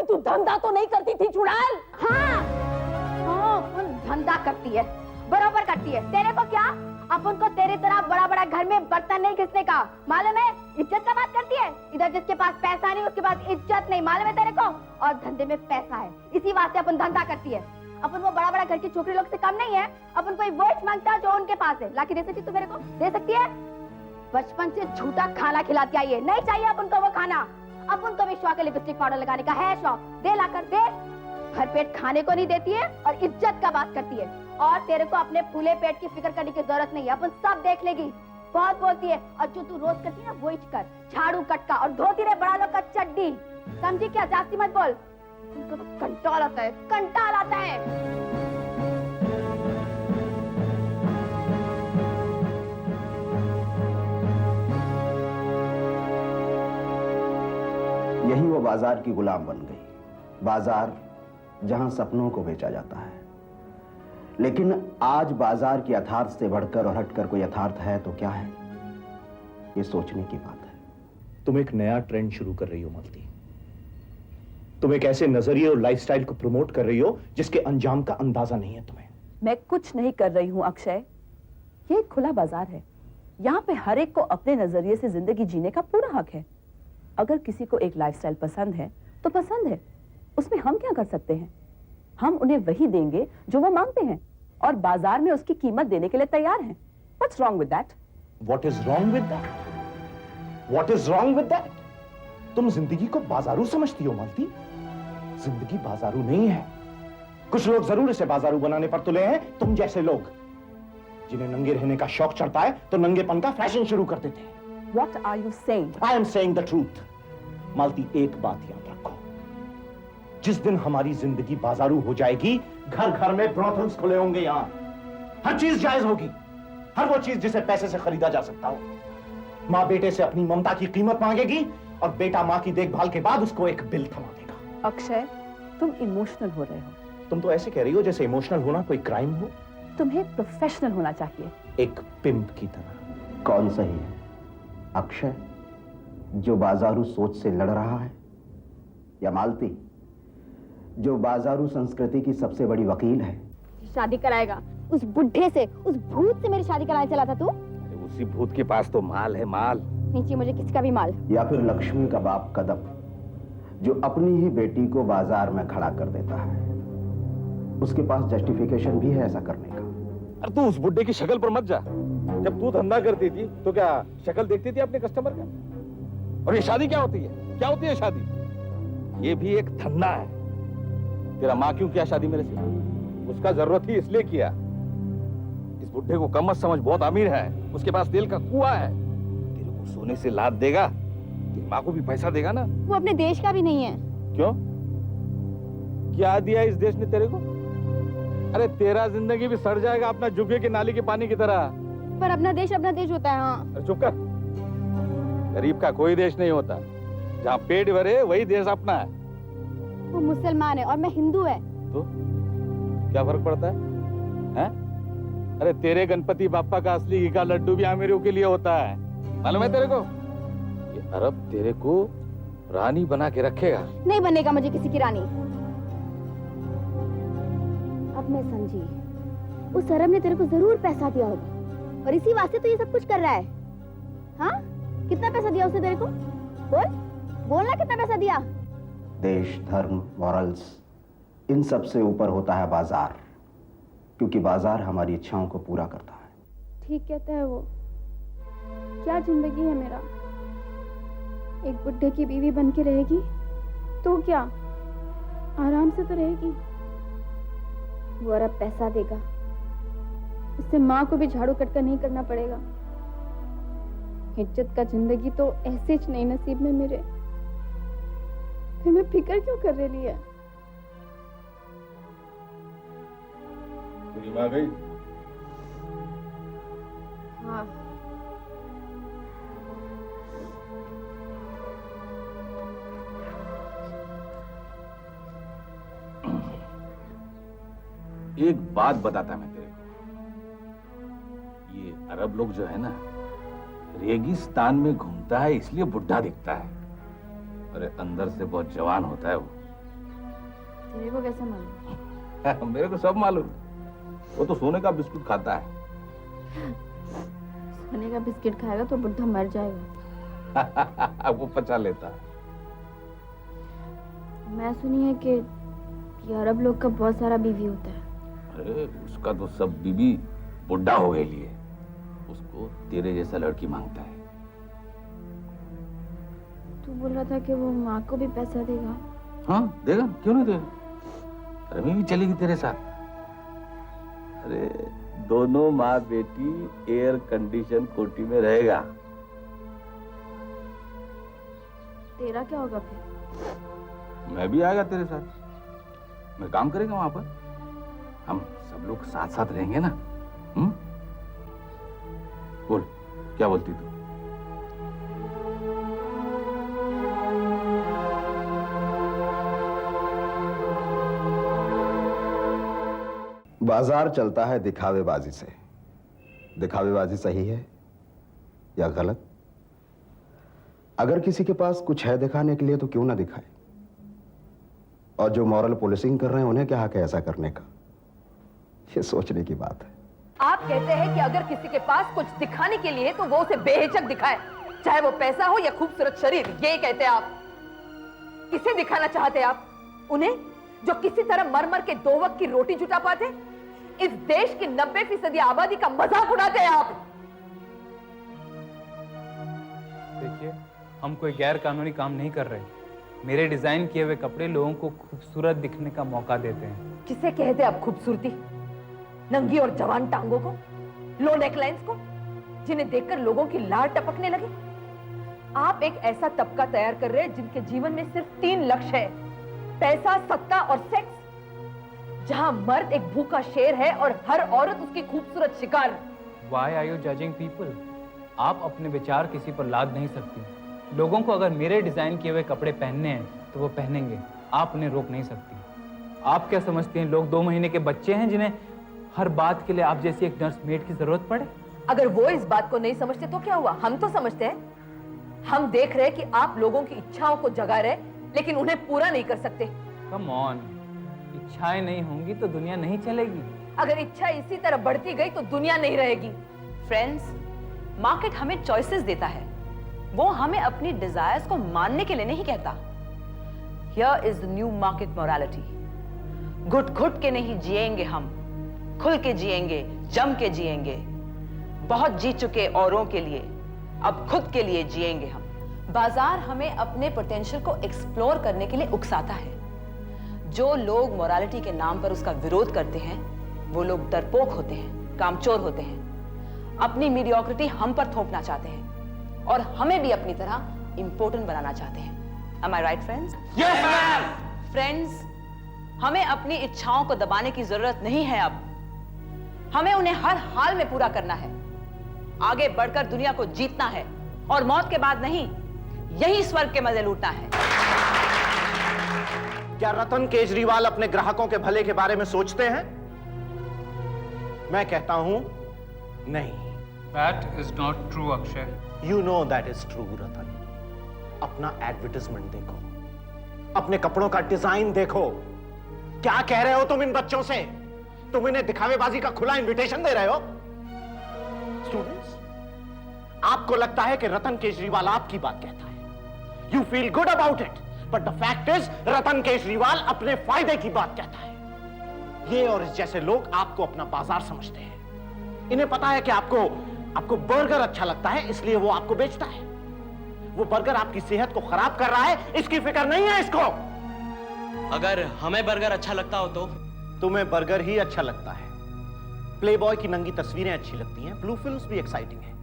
तू धंधा तो नहीं करती थी चुड़ैल? हाँ धंधा करती है, बराबर करती है। तेरे को क्या, अपन को तेरी तरह बड़ा बड़ा घर में बर्तन नहीं घिसने का, मालूम है? इज्जत का बात करती है। इधर जिसके पास पैसा नहीं उसके पास इज्जत नहीं, मालूम है तेरे को? और धंधे में पैसा है, इसी वास्ते अपन धंधा करती है। अपन वो बड़ा बड़ा घर की छोकरी लोग से कम नहीं है। अपन कोई वर्ड्स मांगता है जो उनके पास है, लाके दे सकती तू मेरे को? दे सकती है? बचपन से झूठा खाना खिलाती आई है, नहीं चाहिए अपन को वो खाना। अपन को भी शौक है लिपस्टिक पाउडर लगाने का, है शौक, दे लाकर दे। भर पेट खाने को नहीं देती है और इज्जत का बात करती है। और तेरे को अपने फूले पेट की फिक्र करने की जरूरत नहीं है, अपन सब देख लेगी। बहुत बोलती है, और जो तू रोज करती है ना वही कर, झाड़ू कटका और धोती रहे बड़ा लोग का चड्डी, समझी क्या? जास्ती मत बोल, तुमको तो कंटाल आता है, कंटाल आता है। यही वो बाजार की गुलाम बन गई, बाजार जहां सपनों को बेचा जाता है। लेकिन आज बाजार की यथार्थ से बढ़कर और हटकर कोई यथार्थ है तो क्या है, ये सोचने की बात है। तुम एक नया ट्रेंड शुरू कर रही हो मालती। तुम एक ऐसे नजरिए और लाइफस्टाइल को प्रमोट कर रही हो जिसके अंजाम का अंदाजा नहीं है तुम्हें। मैं कुछ नहीं कर रही हूं अक्षय, ये एक खुला बाजार है। यहाँ पे हर एक को अपने नजरिए से जिंदगी जीने का पूरा हक है। अगर किसी को एक लाइफस्टाइल पसंद है तो पसंद है, उसमें हम क्या कर सकते हैं? हम उन्हें वही देंगे जो वो मांगते हैं और बाजार में उसकी कीमत देने के लिए तैयार हैं। What's wrong with that? What is wrong with that? What is wrong with that? तुम जिंदगी को बाजारू समझती हो मालती। जिंदगी बाजारू नहीं है। कुछ लोग जरूर इसे बाजारू बनाने पर तुले हैं, तुम जैसे लोग जिन्हें नंगे रहने का शौक चढ़ता है तो नंगेपन का फैशन शुरू कर देते हैं। What are you saying? I am saying the truth. मालती, एक बात याद रखो, जिस दिन हमारी जिंदगी बाजारू हो जाएगी, घर घर में ब्रॉथल्स खुले होंगे। यहाँ हर चीज जायज होगी, हर वो चीज जिसे पैसे से खरीदा जा सकता हो। माँ बेटे से अपनी ममता की कीमत मांगेगी और बेटा माँ की देखभाल के बाद उसको एक बिल थमा देगा। अक्षय, तुम इमोशनल हो रहे हो। तुम तो ऐसे कह रही हो जैसे इमोशनल होना कोई क्राइम हो। तुम्हें प्रोफेशनल होना चाहिए, एक पिंप की तरह। कौन सही है, अक्षय जो बाजारू सोच से लड़ रहा है, या मालती जो बाजारू संस्कृति की सबसे बड़ी वकील है? शादी कराएगा उस बुढ़े से, उस भूत से मेरी शादी कराने चला था तू? उसी भूत के पास तो माल है, माल। नीचे मुझे किसी का भी माल। या फिर लक्ष्मी का बाप कदम जो अपनी ही बेटी को बाजार में खड़ा कर देता है, उसके पास जस्टिफिकेशन भी है ऐसा करने का। अरे तू उस बुड्ढे की शक्ल पर मत जा। जब तू धंधा करती थी तो क्या शक्ल देखती थी अपने कस्टमर का? और ये शादी क्या होती है? क्या होती है शादी? ये भी एक धंधा है। तेरा माँ क्यों किया शादी मेरे से? उसका जरूरत ही इसलिए किया। इस बुड्ढे को कम मत समझ, बहुत अमीर है, उसके पास तेल का कुआं है। तेरे को सोने से लाद देगा, तेरी माँ को भी पैसा देगा ना। वो अपने देश का भी नहीं है। क्यों? क्या दिया इस देश ने तेरे को? अरे तेरा जिंदगी भी सड़ जाएगा अपना जुगे की नाली के पानी की तरह। पर अपना देश होता है। हाँ। अरे चुप कर। गरीब का कोई देश नहीं होता, जहाँ पेट भरे वही देश अपना है। वो मुसलमान है और मैं हिंदू है, तो क्या फर्क पड़ता है? हैं? अरे तेरे गणपति बाप्पा का असली घी का लड्डू भी अमीरों के लिए होता है, मालूम है तेरे को? ये अरब तेरे को रानी बना के रखेगा। नहीं बनेगा मुझे किसी की रानी। अब मैं समझी, उस अरब ने तेरे को जरूर पैसा दिया होगा और इसी वास्ते तो ये सब कुछ कर रहा है। हाँ? कितना पैसा दिया उसने तेरे को? बोलना कितना पैसा दिया? देश, धर्म, मॉरल्स, इन सब से ऊपर होता है बाजार, क्योंकि बाजार हमारी इच्छाओं को पूरा करता है। ठीक कहता है वो। क्या जिंदगी है मेरा? एक बुड्ढे की बीवी बन के रहेगी तो क्या आराम से तो रहेगी। वो अरब पैसा देगा, उससे माँ को भी झाड़ू कटका नहीं करना पड़ेगा। इज्जत का जिंदगी तो ऐसे ही नहीं नसीब में मेरे। फिर मैं फिक्र क्यों कर रही है? तेरी माँ गई? हाँ। एक बात बताता मैं तेरे को, ये अरब लोग जो है ना, रेगिस्तान में घूमता है इसलिए बुढ़ा दिखता है, अरे अंदर से बहुत जवान होता है वो। तेरे को कैसे मालूम? मेरे को सब मालूम। वो तो सोने का बिस्कुट खाता है। सोने का बिस्किट खाएगा तो बुढ़ा मर जाएगा। वो पचा लेता है। मैं सुनी है कि अरब लोग का बहुत सारा बीवी होता है। अरे उसका तो सब बीबी बुढ़ा हो गए लिए, उसको तेरे जैसा लड़की मांगता है। तू बोल रहा था कि वो माँ को भी पैसा देगा। हाँ देगा, क्यों नहीं देगा। रमी भी चलेगी तेरे साथ। अरे दोनों माँ बेटी एयर कंडीशन कोठी में रहेगा। तेरा क्या होगा फिर? मैं भी आएगा तेरे साथ। मैं काम करेगा वहां पर, हम सब लोग साथ साथ रहेंगे ना। बोल क्या बोलती तू? बाजार चलता है दिखावेबाजी से। दिखावेबाजी सही है या गलत? अगर किसी के पास कुछ है दिखाने के लिए तो क्यों ना दिखाए। और जो मॉरल पुलिसिंग कर रहे हैं उन्हें क्या हक है ऐसा करने का? ये सोचने की बात है। आप कहते हैं कि अगर किसी के पास कुछ दिखाने के लिए तो वो उसे बेहिचक दिखाए, चाहे वो पैसा हो या खूबसूरत शरीर। ये कहते हैं आप। किसे दिखाना चाहते हैं आप? उन्हें जो किसी तरह मर मर के 2 वक्त की रोटी जुटा पाते? इस देश की 90% आबादी का मजाक उड़ाते हैं आप। देखिए, हम कोई गैर कानूनी काम नहीं कर रहे। मेरे डिजाइन किए हुए कपड़े लोगों को खूबसूरत दिखने का मौका देते हैं। किसे कहते हैं आप खूबसूरती? नंगी और जवान टांगों को, लो नेकलाइंस को, जिन्हें देखकर लोगों की लार टपकने लगे? आप एक ऐसा तबका तैयार कर रहे हैं जिनके जीवन में सिर्फ 3 लक्ष्य है: पैसा, सत्ता और सेक्स। जहां मर्द एक भूखा शेर है और हर औरत उसकी खूबसूरत शिकार। Why are you judging people? आप अपने विचार किसी पर लाद नहीं सकती। लोगों को अगर मेरे डिजाइन किए हुए कपड़े पहनने हैं तो वो पहनेंगे, आप उन्हें रोक नहीं सकती। आप क्या समझती हैं लोग 2 महीने के बच्चे हैं जिन्हें हर बात के लिए आप जैसी एक नर्स मेड की जरूरत पड़े? अगर वो इस बात को नहीं समझते तो क्या हुआ? हम तो समझते हैं। हम देख रहे हैं कि आप लोगों की इच्छाओं को जगा रहे लेकिन उन्हें पूरा नहीं कर सकते। कम ऑन, इच्छाएं नहीं होंगी तो दुनिया नहीं चलेगी। अगर इच्छा इसी तरह बढ़ती गई तो दुनिया नहीं रहेगी। फ्रेंड्स, मार्केट हमें चॉइसेस देता है, वो हमें अपनी डिजायर्स को मानने के लिए नहीं कहता। Here is the new market morality. घुट घुट के नहीं जिएंगे हम, खुल के जिएंगे, जम के जिएंगे। बहुत जी चुके औरों के लिए, अब खुद के लिए जिएंगे हम। बाजार हमें अपने पोटेंशियल को एक्सप्लोर करने के लिए उकसाता है। जो लोग मोरालिटी के नाम पर उसका विरोध करते हैं वो लोग डरपोक होते हैं, कामचोर होते हैं, अपनी मीडियोक्रिटी हम पर थोपना चाहते हैं और हमें भी अपनी तरह इंपॉर्टेंट बनाना चाहते हैं। Am I right, friends? Yes, ma'am! Friends, हमें अपनी इच्छाओं को दबाने की जरूरत नहीं है। अब हमें उन्हें हर हाल में पूरा करना है, आगे बढ़कर दुनिया को जीतना है और मौत के बाद नहीं, यही स्वर्ग के मजे लूटना है। क्या रतन केजरीवाल अपने ग्राहकों के भले के बारे में सोचते हैं? मैं कहता हूं नहीं। That is not true, Akshay. You know that is true, रतन। अपना एडवर्टाइजमेंट देखो, अपने कपड़ों का डिजाइन देखो। क्या कह रहे हो तुम इन बच्चों से? तुम इन्हें दिखावेबाजी का खुला इनविटेशन दे रहे हो? स्टूडेंट्स, आपको लगता है कि रतन केजरीवाल आपकी बात कहता है। You feel good about it, but the fact is, रतन केजरीवाल अपने फायदे की बात कहता है। ये और इस जैसे लोग आपको अपना बाजार समझते हैं। इन्हें पता है कि आपको बर्गर अच्छा लगता है, इसलिए वो आपको बेचता है। वो बर्गर आपकी सेहत को खराब कर रहा है, इसकी फिक्र नहीं है इसको। अगर हमें बर्गर अच्छा लगता हो तो? तुम्हें बर्गर ही अच्छा लगता है। प्लेबॉय की नंगी तस्वीरें अच्छी लगती हैं, ब्लू फिल्म्स भी एक्साइटिंग हैं।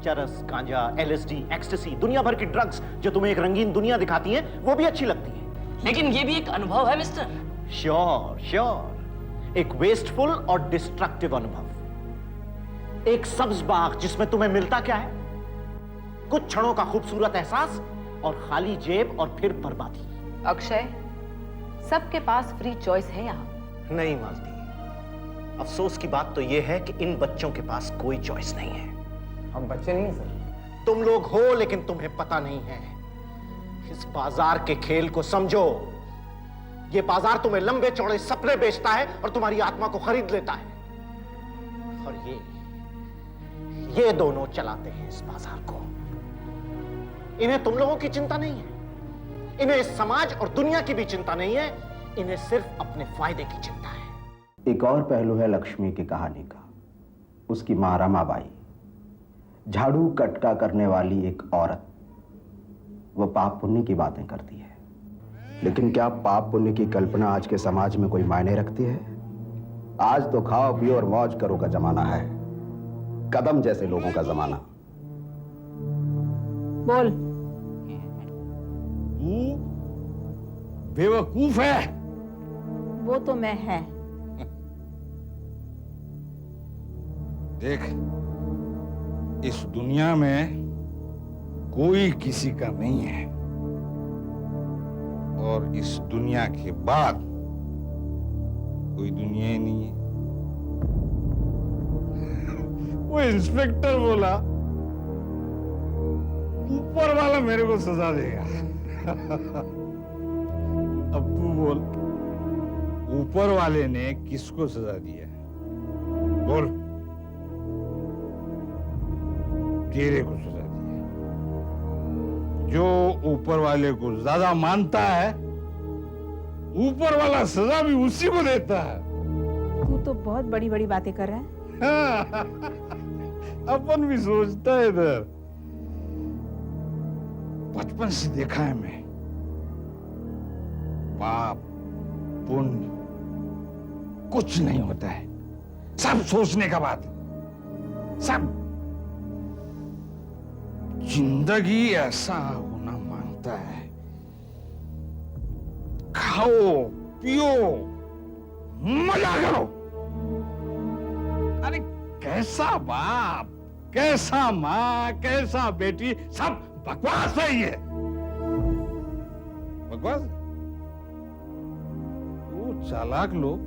चरस, गांजा, LSD, एक्सटेसी, दुनिया भर की ड्रग्स जो तुम्हें एक रंगीन दुनिया दिखाती हैं, वो भी अच्छी लगती हैं। लेकिन ये भी एक अनुभव है मिस्टर। श्योर, एक वेस्टफुल और डिस्ट्रक्टिव अनुभव। एक सब्ज बाग जिसमें तुम्हें मिलता क्या है? कुछ क्षणों का खूबसूरत एहसास और खाली जेब और फिर बर्बादी। अक्षय, सबके पास फ्री चॉइस है यहाँ। नहीं मालती, अफसोस की बात तो यह है कि इन बच्चों के पास कोई चॉइस नहीं है। हम बच्चे नहीं सर। तुम लोग हो लेकिन तुम्हें पता नहीं है। इस बाजार के खेल को समझो। ये बाजार तुम्हें लंबे चौड़े सपने बेचता है और तुम्हारी आत्मा को खरीद लेता है। और ये दोनों चलाते हैं इस बाजार को। इन्हें तुम लोगों की चिंता नहीं है, इन्हें इस समाज और दुनिया की भी चिंता नहीं है, इन्हें सिर्फ अपने फायदे की चिंता है। एक और पहलू है लक्ष्मी की कहानी का। उसकी मां रमाबाई, झाड़ू कटका करने वाली एक औरत, वो पाप पुण्य की बातें करती है। लेकिन क्या पाप पुण्य की कल्पना आज के समाज में कोई मायने रखती है? आज तो खाओ पियो और मौज करो का जमाना है, कदम जैसे लोगों का जमाना। बोल। तू बेवकूफ है। वो तो मैं है। देख, इस दुनिया में कोई किसी का नहीं है, और इस दुनिया के बाद कोई दुनिया ही नहीं है। वो इंस्पेक्टर बोला ऊपर वाला मेरे को सजा देगा। अब तू बोल, ऊपर वाले ने किसको सजा दिया? बोल। तेरे को सजा दिया। जो ऊपर वाले को ज्यादा मानता है, ऊपर वाला सजा भी उसी को देता है। तू तो बहुत बड़ी बड़ी बातें कर रहा है। अपन भी सोचता है इधर। बचपन से देखा है मैं, पाप पुण्य कुछ नहीं होता है, सब सोचने का बात है। सब जिंदगी ऐसा होना मांगता है, खाओ पियो मजा करो। अरे कैसा बाप, कैसा माँ, कैसा बेटी, सब बकवास है ये। बकवास। वो चालाक लोग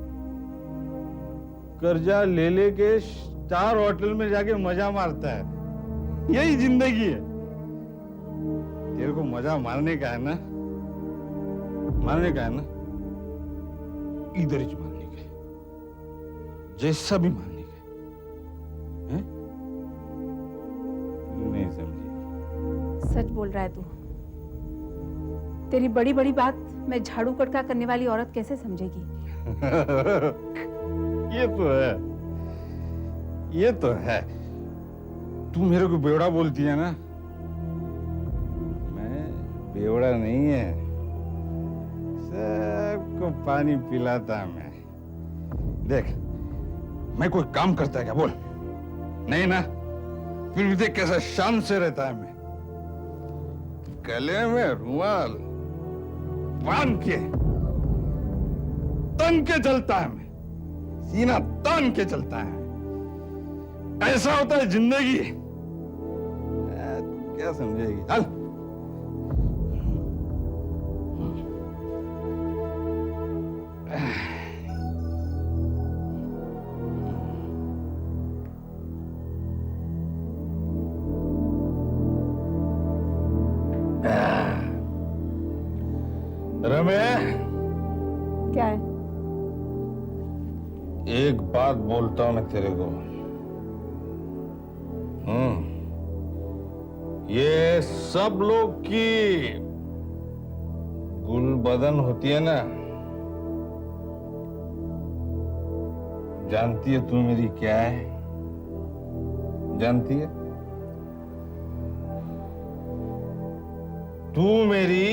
कर्जा ले लेके स्टार होटल में जाके मजा मारता है, यही जिंदगी है। तेरे को मजा मारने का है ना, मारने का है ना, इधर ही मारने का है, जैसा भी मारने का है? नहीं समझी? सच बोल रहा है तू। तेरी बड़ी बड़ी बात मैं झाड़ू कटका करने वाली औरत कैसे समझेगी? ये तो है, ये तो है। तू मेरे को बेवड़ा बोलती है ना, मैं बेवड़ा नहीं है, सबको पानी पिलाता मैं। देख, मैं कोई काम करता है क्या? बोल। नहीं ना, फिर भी देख कैसा शान से रहता है मैं। गले में रुमाल बांध के तन के चलता है मैं, सीना तान के चलता है। ऐसा होता है जिंदगी। तू क्या समझेगी? चल। रमे, क्या है? एक बात बोलता हूं मैं तेरे को। ये सब लोग की गुलबदन होती है ना, जानती है तू मेरी क्या है? जानती है? तू मेरी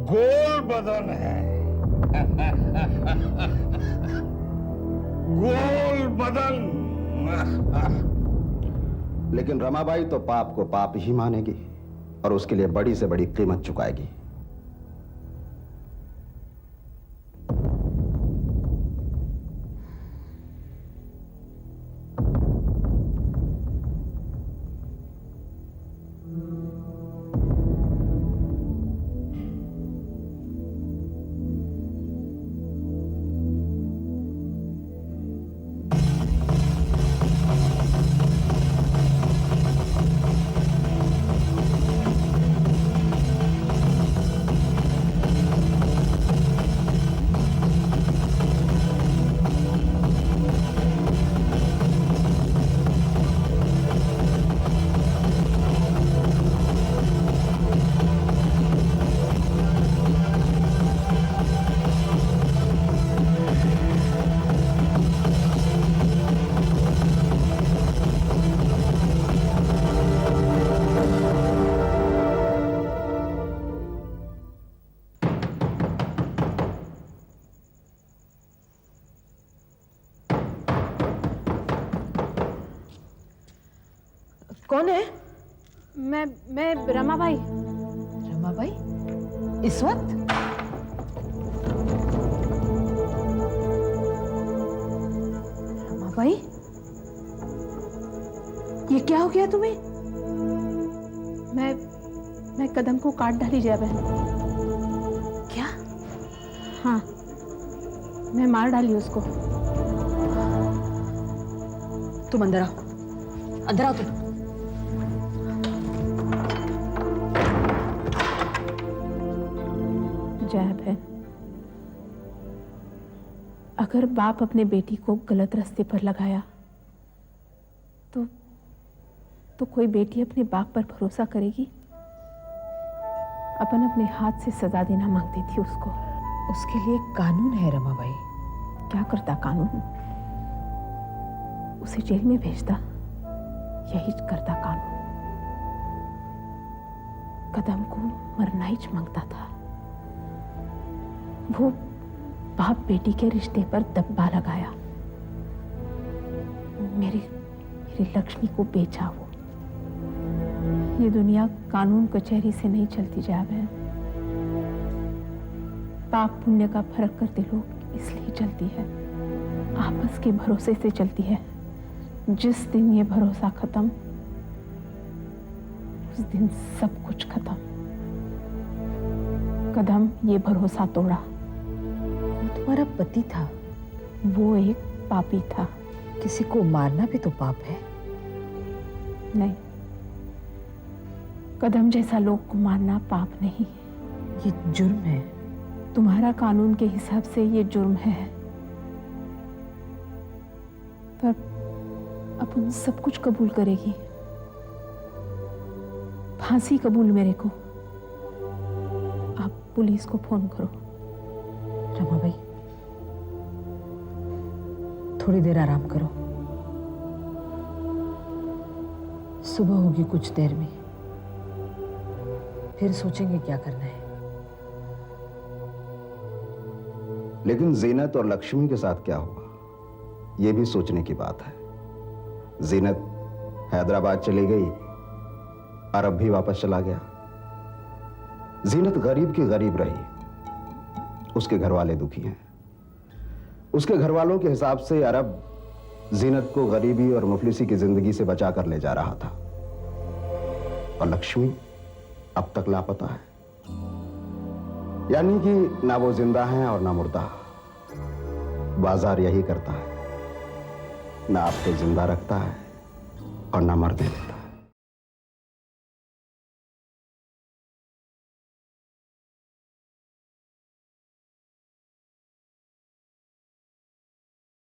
गोल बदन है। गोल बदन। लेकिन रमाबाई तो पाप को पाप ही मानेगी और उसके लिए बड़ी से बड़ी कीमत चुकाएगी। कौन है? मैं रमाबाई। रमाबाई? इस वक्त? रमाबाई, ये क्या हो गया तुम्हें? मैं कदम को काट डाली जया बहन। क्या? हाँ, मैं मार डाली उसको। तुम अंदर आओ, अंदर आओ तुम। जया बहन, अगर बाप अपने बेटी को गलत रास्ते पर लगाया तो कोई बेटी अपने बाप पर भरोसा करेगी? अपन अपने हाथ से सजा देना मांगती थी उसको। उसके लिए कानून है रमाबाई। क्या करता कानून? उसे जेल में भेजता, यही करता कानून। कदम को मरना ही मांगता था। वो बाप बेटी के रिश्ते पर दब्बा लगाया। मेरी लक्ष्मी को बेचा वो। ये दुनिया कानून कचहरी से नहीं चलती जा बहन। पाप पुण्य का फर्क करते लोग इसलिए चलती है, आपस के भरोसे से चलती है। जिस दिन ये भरोसा खत्म, उस दिन सब कुछ खत्म। कदम ये भरोसा तोड़ा। वो तुम्हारा पति था। वो एक पापी था। किसी को मारना भी तो पाप है। नहीं, कदम जैसा लोग को मारना पाप नहीं, ये जुर्म है। तुम्हारा कानून के हिसाब से ये जुर्म है, पर अपन सब कुछ कबूल करेगी। फांसी कबूल मेरे को। आप पुलिस को फोन करो। रमाबाई, थोड़ी देर आराम करो, सुबह होगी कुछ देर में, फिर सोचेंगे क्या करना है। लेकिन जीनत और लक्ष्मी के साथ क्या हुआ, यह भी सोचने की बात है। जीनत हैदराबाद चली गई, अरब भी वापस चला गया। जीनत गरीब की गरीब रही, उसके घर वाले दुखी हैं। उसके घर वालों के हिसाब से अरब जीनत को गरीबी और मुफलिसी की जिंदगी से बचा कर ले जा रहा था, और लक्ष्मी अब तक लापता है। यानी कि ना वो जिंदा है और ना मुर्दा। बाजार यही करता है, ना आपको जिंदा रखता है और ना मरने देता।